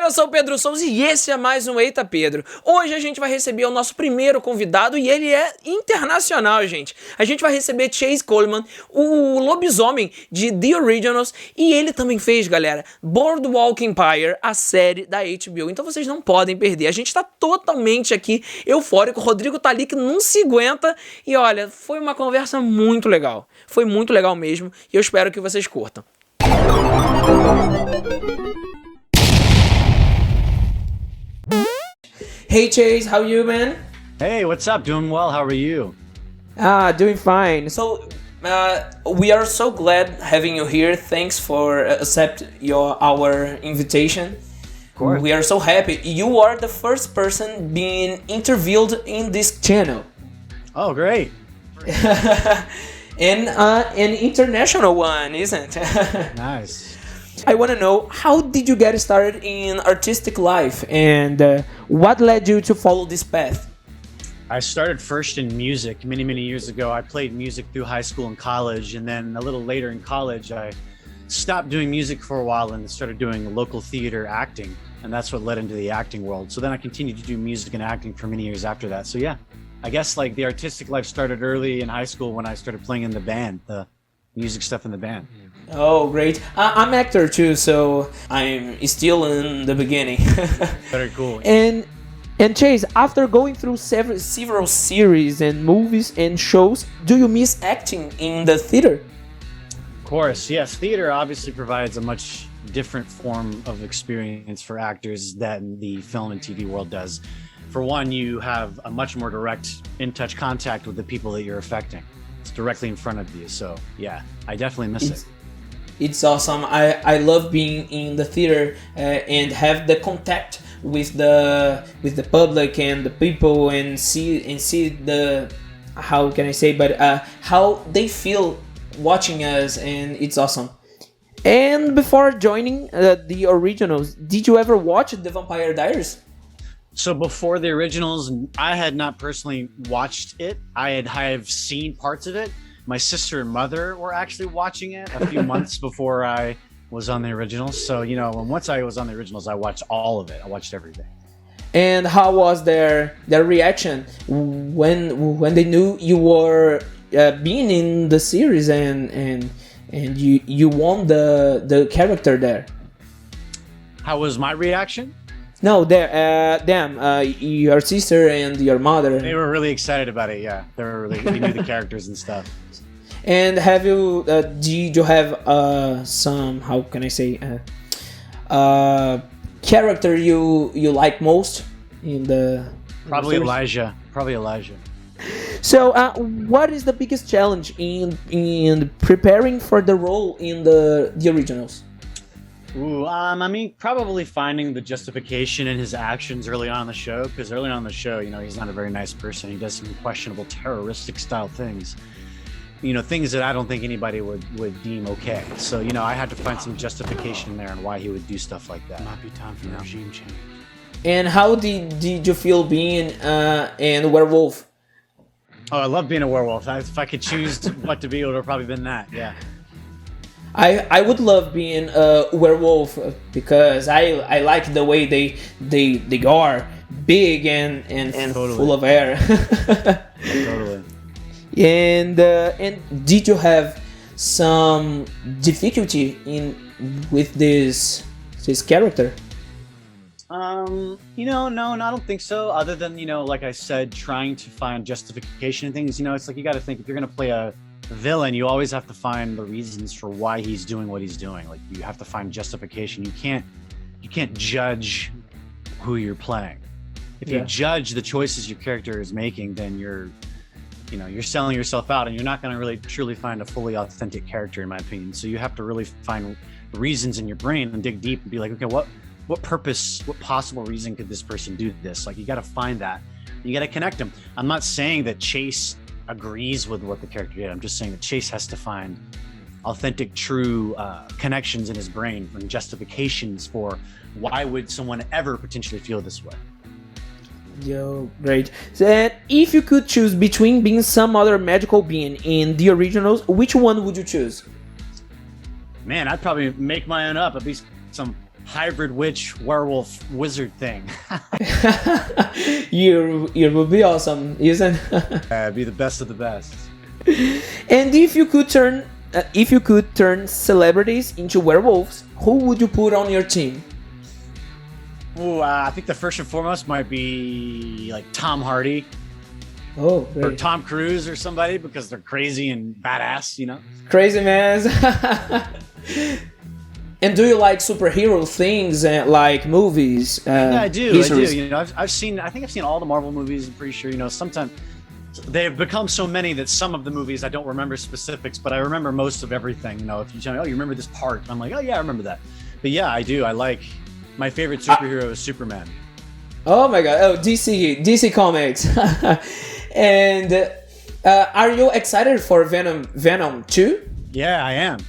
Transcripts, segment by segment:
galera, eu sou o Pedro Souza e esse é mais um Eita, Pedro. Hoje a gente vai receber o nosso primeiro convidado e ele é internacional, gente. A gente vai receber Chase Coleman, o lobisomem de The Originals, e ele também fez, galera, Boardwalk Empire, a série da HBO. Então vocês não podem perder. A gente tá totalmente aqui eufórico. O Rodrigo tá ali que não se aguenta e olha, foi uma conversa muito legal. Foi muito legal mesmo e eu espero que vocês curtam. Hey Chase, how you, man? Hey, what's up? Doing well. How are you? Doing fine. So, we are so glad having you here. Thanks for accept our invitation. Of course. We are so happy. You are the first person being interviewed in this channel. Oh, great. And an international one, isn't it? Nice. I want to know, how did you get started in artistic life and what led you to follow this path? I started first in music many years ago. I played music through high school and college, and then a little later in college, I stopped doing music for a while and started doing local theater acting, and that's what led into the acting world. So then I continued to do music and acting for many years after that. So yeah, I guess like the artistic life started early in high school when I started playing in the band, the music stuff in the band. Oh, great. I'm an actor too, so I'm still in the beginning. Very cool. And Chase, after going through several series and movies and shows, do you miss acting in the theater? Of course, yes. Theater obviously provides a much different form of experience for actors than the film and TV world does. For one, you have a much more direct, in-touch contact with the people that you're affecting. It's directly in front of you, so yeah, I definitely miss it. It's awesome. I love being in the theater and have the contact with the public and the people and see the, how can I say, but how they feel watching us, and it's awesome. And before joining the Originals, did you ever watch The Vampire Diaries? So before the Originals, I had not personally watched it. I have seen parts of it. My sister and mother were actually watching it a few months before I was on the Originals. So, you know, once I was on the Originals, I watched all of it. I watched everything. And how was their reaction when they knew you were being in the series and you won the character there? How was my reaction? No, your sister and your mother. They were really excited about it. Yeah, they knew the characters and stuff. And did you have some, how can I say, character you like most in the Probably series? Elijah. So what is the biggest challenge in preparing for the role in the Originals? Ooh, I mean, probably finding the justification in his actions early on in the show, because early on in the show, you know, he's not a very nice person. He does some questionable terroristic style things. You know, things that I don't think anybody would deem okay. So, you know, I had to find some justification there and why he would do stuff like that. Might be time for regime change. And how did you feel being in Werewolf? Oh, I love being a werewolf. If I could choose what to be, it would have probably been that, yeah. I would love being a werewolf because I like the way they are big and Totally. full of air. Totally. And did you have some difficulty with this character? You know, no, I don't think so. Other than, you know, like I said, trying to find justification and things. You know, it's like you got to think, if you're gonna play a villain, you always have to find the reasons for why he's doing what he's doing. Like, you have to find justification. You can't judge who you're playing. If you judge the choices your character is making, then you're selling yourself out, and you're not going to really truly find a fully authentic character, in my opinion. So you have to really find reasons in your brain and dig deep and be like, okay, what purpose, what possible reason could this person do this? Like, you got to find that. You got to connect them. I'm not saying that Chase agrees with what the character did. I'm just saying that Chase has to find authentic, true connections in his brain and justifications for why would someone ever potentially feel this way. Yo, great. So, if you could choose between being some other magical being in the Originals, which one would you choose? Man, I'd probably make my own up. At least some hybrid witch werewolf wizard thing. You would be awesome, isn't? Be the best of the best. And if you could turn celebrities into werewolves, who would you put on your team? Ooh, I think the first and foremost might be like Tom Hardy. Oh, great. Or Tom Cruise or somebody, because they're crazy and badass, you know? Crazy man. And do you like superhero things, like movies? Yeah, I do. Histories? I do. You know, I think I've seen all the Marvel movies. I'm pretty sure. You know, sometimes they've become so many that some of the movies I don't remember specifics, but I remember most of everything. You know, if you tell me, oh, you remember this part, I'm like, oh yeah, I remember that. But yeah, I do. I like my favorite superhero is Superman. Oh my god! Oh, DC Comics. And are you excited for Venom 2? Yeah, I am.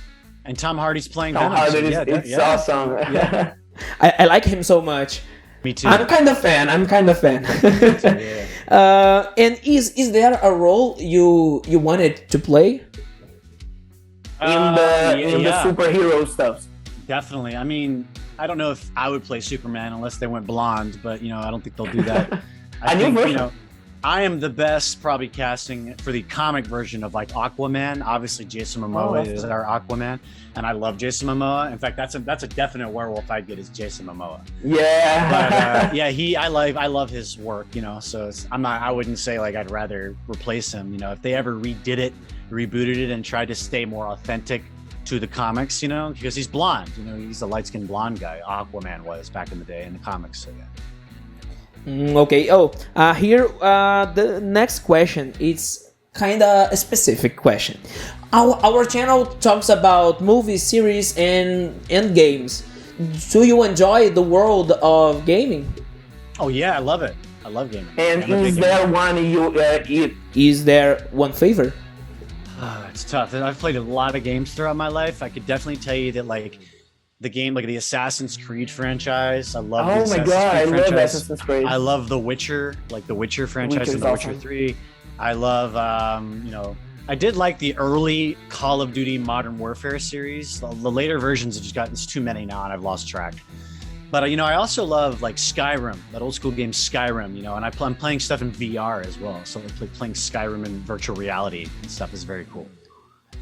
And Tom Hardy's playing Tom Venom. Hardy it's awesome. Yeah. I like him so much. Me too. I'm kind of fan. Yeah. And is there a role you wanted to play? In the superhero stuff. Definitely. I mean, I don't know if I would play Superman unless they went blonde, but you know, I don't think they'll do that. I think, you know, I am the best probably casting for the comic version of like Aquaman. Obviously, Jason Momoa is our Aquaman, and I love Jason Momoa. In fact, that's a definite werewolf I'd get is Jason Momoa. Yeah. But yeah, I love his work. You know, so I wouldn't say like I'd rather replace him. You know, if they ever redid it, rebooted it, and tried to stay more authentic to the comics, you know, because he's blonde. You know, he's a light-skinned blonde guy. Aquaman was back in the day in the comics. So yeah. Okay. Oh, here the next question. It's kind of a specific question. Our channel talks about movies, series, and games. Do you enjoy the world of gaming? Oh yeah, I love it. I love gaming. And is there one Is there one favor? It's tough. I've played a lot of games throughout my life. I could definitely tell you that like the game, like the Assassin's Creed franchise. I love the Assassin's Creed I franchise. love Assassin's Creed. I love The Witcher, like the Witcher franchise and The Witcher 3. I love, you know, I did like the early Call of Duty Modern Warfare series. The later versions have just gotten, it's too many now and I've lost track. But, you know, I also love like Skyrim, that old school game Skyrim, you know, and I'm playing stuff in VR as well. So like playing Skyrim in virtual reality and stuff is very cool.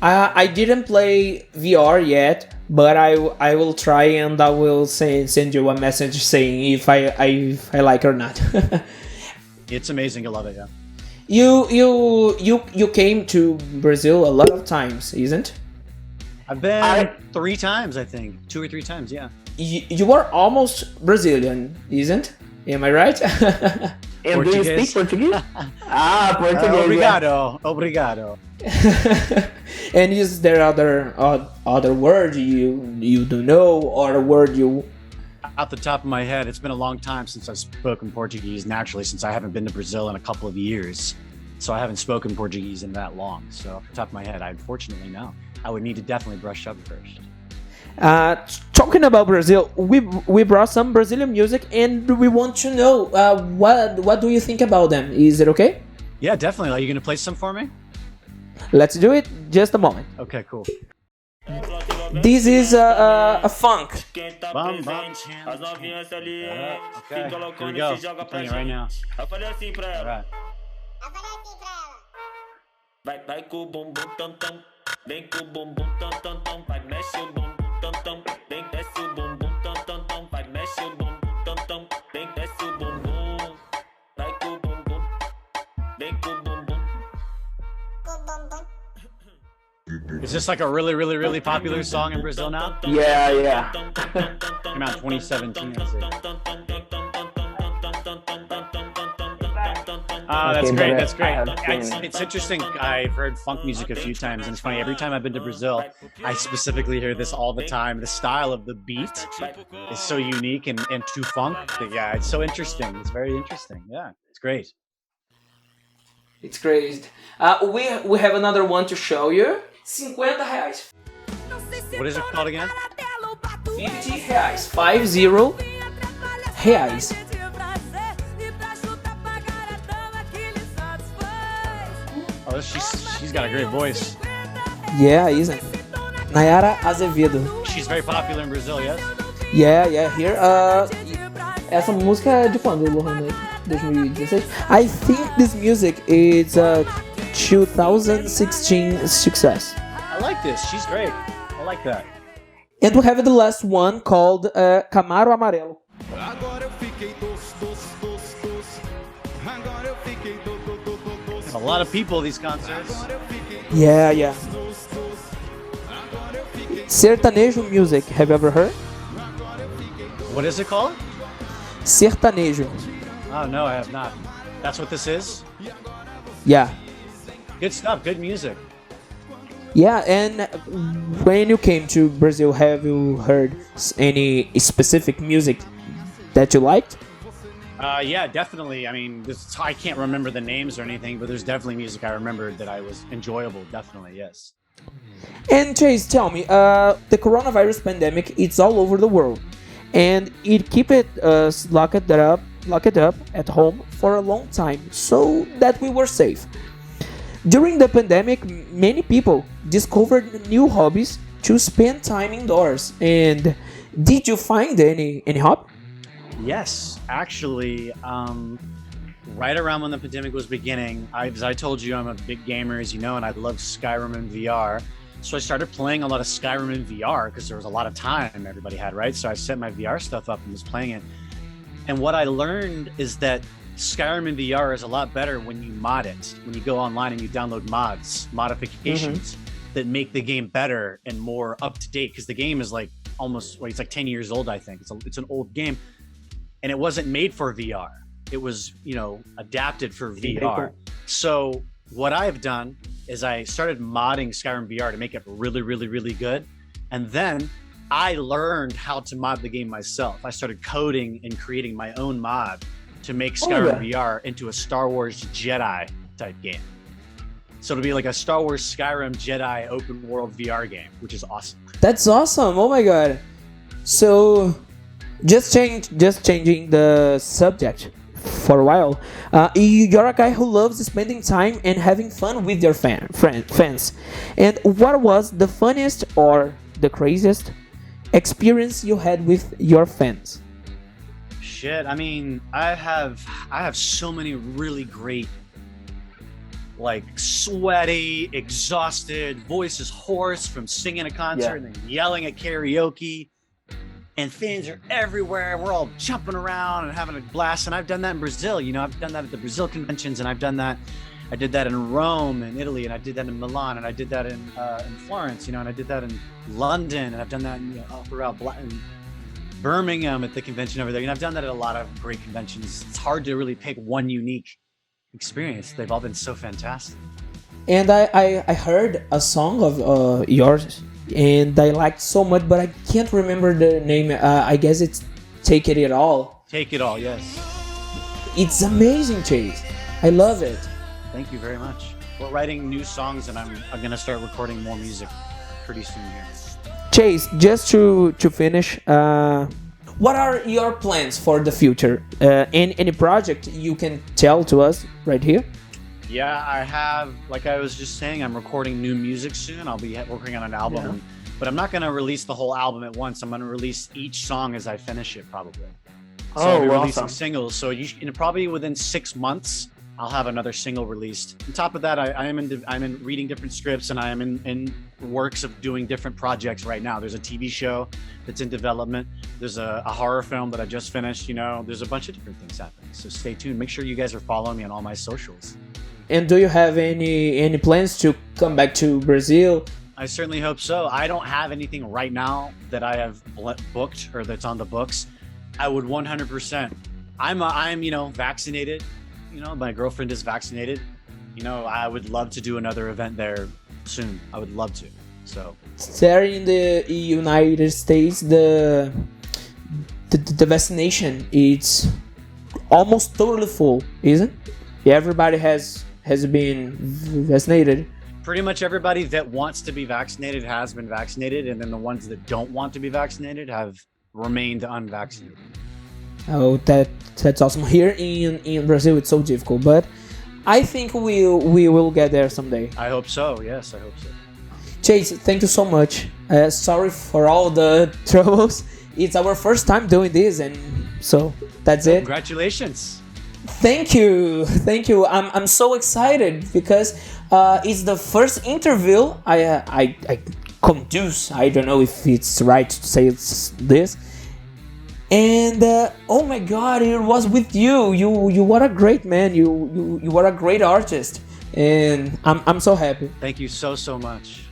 I didn't play VR yet, but I will try and I will send you a message saying if I like or not. It's amazing. I love it. Yeah. You came to Brazil a lot of times, isn't? I've been 3 times, I think, 2 or 3 times. Yeah. You are almost Brazilian, isn't? Am I right? And do you speak Portuguese? Portuguese. Obrigado. Obrigado. And is there other word you don't know, or a word you? Off the top of my head, it's been a long time since I've spoken Portuguese naturally, since I haven't been to Brazil in a couple of years. So I haven't spoken Portuguese in that long. So off the top of my head, I unfortunately know. I would need to definitely brush up first. Talking about Brazil, we brought some Brazilian music, and we want to know what do you think about them? Is it okay? Yeah, definitely. Are you going to play some for me? Let's do it. Just a moment. Okay, cool. This is a funk. Bum, bum. Okay, here we go. I'm playing it right now. All right. Vai com o bumbum tam tam, vem com o bumbum tam tam tam, vai mexe o bumbum tam tam, vem desce o bumbum tam tam tam, vai mexe o bumbum tam tam, vem desce o bumbum, vai com o bumbum, vem com o bumbum. Is this like a really, really, really popular song in Brazil now? Yeah. Came out in 2017, I see. That's great. That's great. It's interesting. I've heard funk music a few times, and it's funny. Every time I've been to Brazil, I specifically hear this all the time. The style of the beat is so unique and to funk. But yeah, it's so interesting. It's very interesting. Yeah, it's great. It's great. We have another one to show you. R$50. What is it called again? R$50. 50 reais. Oh, she's got a great voice. Yeah, isn't it? Nayara Azevedo. She's very popular in Brazil, yes? Yeah, here. Essa música é de quando, Lohan? 2016? I think this music is a 2016 success. I like this. She's great. I like that. And we have the last one called Camaro Amarelo. A lot of people these concerts. Yeah. Sertanejo music. Have you ever heard? What is it called? Sertanejo. Oh, no, I have not. That's what this is? Yeah. Good stuff. Good music. Yeah, and when you came to Brazil, have you heard any specific music that you liked? Yeah, definitely. I mean, I can't remember the names or anything, but there's definitely music I remembered that I was enjoyable. Definitely, yes. And Chase, tell me, the coronavirus pandemic, it's all over the world, and it kept us locked up at home for a long time, so that we were safe. During the pandemic, many people discovered new hobbies to spend time indoors. And did you find any hobby? Yes, actually, right around when the pandemic was beginning, as I told you, I'm a big gamer, as you know, and I love Skyrim in VR. So I started playing a lot of Skyrim in VR because there was a lot of time everybody had, right? So I set my VR stuff up and was playing it. And what I learned is that Skyrim in VR is a lot better when you mod it, when you go online and you download modifications that make the game better and more up to date. Because the game is like it's like 10 years old, I think. It's an old game, and it wasn't made for VR. It was, adapted for VR. So what I've done is I started modding Skyrim VR to make it really, really, really good, and then I learned how to mod the game myself. I started coding and creating my own mod to make Skyrim VR into a Star Wars Jedi type game. So it'll be like a Star Wars Skyrim Jedi open world VR game, which is awesome. That's awesome! Oh my god! So, just changing the subject for a while. You're a guy who loves spending time and having fun with your fans. And what was the funniest or the craziest experience you had with your fans? Shit, I mean, I have so many really great, like, sweaty, exhausted, voices hoarse from singing a concert and then yelling at karaoke, and fans are everywhere. We're all jumping around and having a blast. And I've done that in Brazil. I've done that at the Brazil conventions, and I did that in Rome and Italy, and I did that in Milan, and I did that in Florence, and I did that in London, and I've done that all throughout Birmingham at the convention over there. I've done that at a lot of great conventions. It's hard to really pick one unique experience. They've all been so fantastic. And I heard a song of yours, and I liked so much, but I can't remember the name. I guess it's Take It All. Take It All, yes. It's amazing, Chase. I love it. Thank you very much. We're writing new songs, and I'm going to start recording more music pretty soon here. Chase, just to finish, what are your plans for the future? Any project you can tell to us right here? Yeah, I have, like I was just saying, I'm recording new music soon. I'll be working on an album, but I'm not going to release the whole album at once. I'm going to release each song as I finish it, probably. So I'll be releasing singles. So probably within 6 months, I'll have another single released. On top of that, I'm in reading different scripts, and I am in works of doing different projects right now. There's a TV show that's in development. There's a horror film that I just finished. There's a bunch of different things happening. So stay tuned. Make sure you guys are following me on all my socials. And do you have any plans to come back to Brazil? I certainly hope so. I don't have anything right now that I have booked or that's on the books. I would 100%. I'm vaccinated. My girlfriend is vaccinated. I would love to do another event there soon. I would love to. So there in the United States, the vaccination is almost totally full, isn't it? Everybody has been vaccinated. Pretty much everybody that wants to be vaccinated has been vaccinated, and then the ones that don't want to be vaccinated have remained unvaccinated. Oh, that's awesome. Here in Brazil, it's so difficult, but I think we will get there someday. I hope so. Yes, I hope so. Chase, thank you so much. Sorry for all the troubles, it's our first time doing this, and so that's it. Congratulations. Thank you. I'm so excited because it's the first interview I conduce. I don't know if it's right to say this. And oh my God, it was with you. You were a great man. You were a great artist, and I'm so happy. Thank you so much.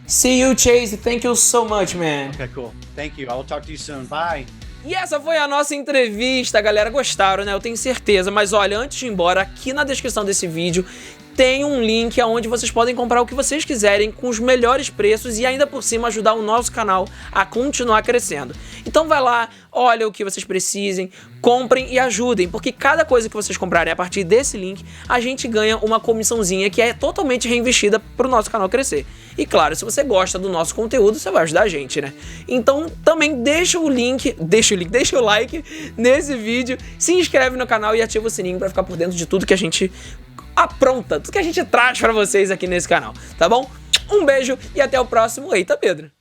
See you, Chase. Thank you so much, man. Okay, cool. Thank you. I will talk to you soon. Bye. E essa foi a nossa entrevista, galera. Gostaram, né? Eu tenho certeza. Mas olha, antes de ir embora, aqui na descrição desse vídeo tem um link onde vocês podem comprar o que vocês quiserem com os melhores preços e ainda por cima ajudar o nosso canal a continuar crescendo. Então vai lá, olha o que vocês precisem, comprem e ajudem, porque cada coisa que vocês comprarem a partir desse link, a gente ganha uma comissãozinha que é totalmente reinvestida para o nosso canal crescer. E claro, se você gosta do nosso conteúdo, você vai ajudar a gente, né? Então também deixa o like nesse vídeo, se inscreve no canal e ativa o sininho para ficar por dentro de tudo que a gente apronta, tudo que a gente traz pra vocês aqui nesse canal, tá bom? Um beijo e até o próximo Eita, Pedro!